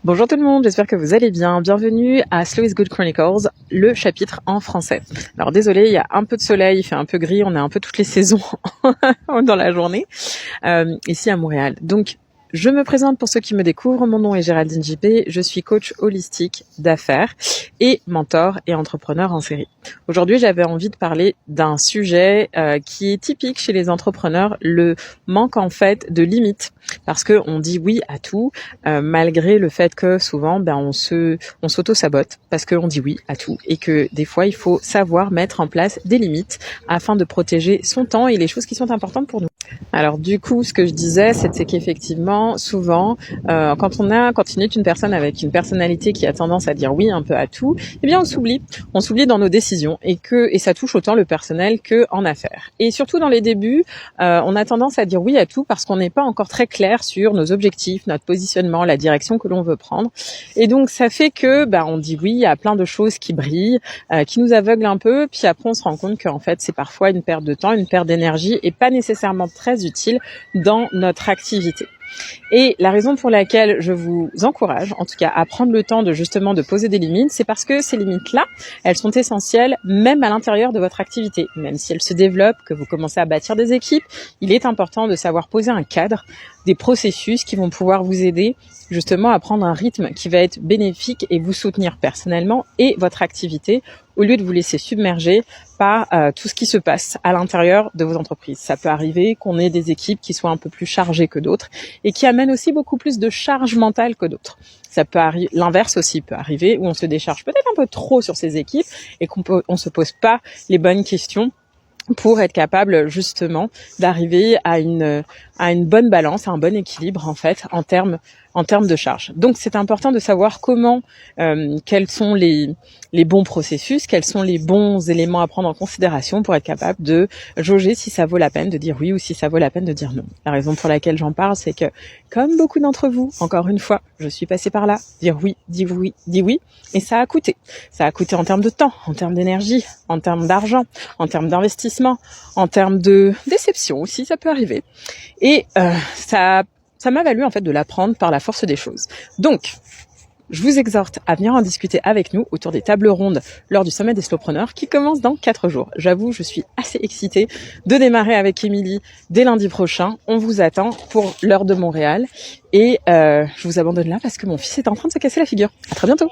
Bonjour tout le monde, j'espère que vous allez bien. Bienvenue à Slow is Good Chronicles, le chapitre en français. Alors désolé, il y a un peu de soleil, il fait un peu gris, on a un peu toutes les saisons dans la journée ici à Montréal. Donc je me présente pour ceux qui me découvrent, mon nom est Géraldine JP, je suis coach holistique d'affaires et mentor et entrepreneur en série. Aujourd'hui, j'avais envie de parler d'un sujet qui est typique chez les entrepreneurs, le manque en fait de limites, parce que on dit oui à tout, malgré le fait que souvent on s'auto-sabote parce qu'on dit oui à tout et que des fois il faut savoir mettre en place des limites afin de protéger son temps et les choses qui sont importantes pour nous. Alors du coup, ce que je disais, c'est qu'effectivement, souvent, quand on est une personne avec une personnalité qui a tendance à dire oui un peu à tout, eh bien on s'oublie dans nos décisions et ça touche autant le personnel que en affaires. Et surtout dans les débuts, on a tendance à dire oui à tout parce qu'on n'est pas encore très clair sur nos objectifs, notre positionnement, la direction que l'on veut prendre. Et donc ça fait que on dit oui à plein de choses qui brillent, qui nous aveuglent un peu, puis après on se rend compte qu'en fait c'est parfois une perte de temps, une perte d'énergie et pas nécessairement très utile dans notre activité. Et la raison pour laquelle je vous encourage, en tout cas, à prendre le temps de poser des limites, c'est parce que ces limites-là, elles sont essentielles même à l'intérieur de votre activité. Même si elles se développent, que vous commencez à bâtir des équipes, il est important de savoir poser un cadre, des processus qui vont pouvoir vous aider justement à prendre un rythme qui va être bénéfique et vous soutenir personnellement et votre activité au lieu de vous laisser submerger par tout ce qui se passe à l'intérieur de vos entreprises. Ça peut arriver qu'on ait des équipes qui soient un peu plus chargées que d'autres et qui amènent aussi beaucoup plus de charge mentale que d'autres. Ça peut arriver, l'inverse aussi peut arriver où on se décharge peut-être un peu trop sur ces équipes et on se pose pas les bonnes questions pour être capable justement d'arriver à une bonne balance, à un bon équilibre en fait en termes de charge. Donc c'est important de savoir quels sont les bons processus, quels sont les bons éléments à prendre en considération pour être capable de jauger si ça vaut la peine de dire oui ou si ça vaut la peine de dire non. La raison pour laquelle j'en parle, c'est que comme beaucoup d'entre vous, encore une fois, je suis passée par là, dire oui, dit oui, et ça a coûté. Ça a coûté en termes de temps, en termes d'énergie, en termes d'argent, en termes d'investissement, en termes de déception aussi, ça peut arriver. Et ça m'a valu en fait de l'apprendre par la force des choses. Donc, je vous exhorte à venir en discuter avec nous autour des tables rondes lors du sommet des slowpreneurs qui commence dans 4 jours. J'avoue, je suis assez excitée de démarrer avec Émilie dès lundi prochain. On vous attend pour l'heure de Montréal et je vous abandonne là parce que mon fils est en train de se casser la figure. À très bientôt.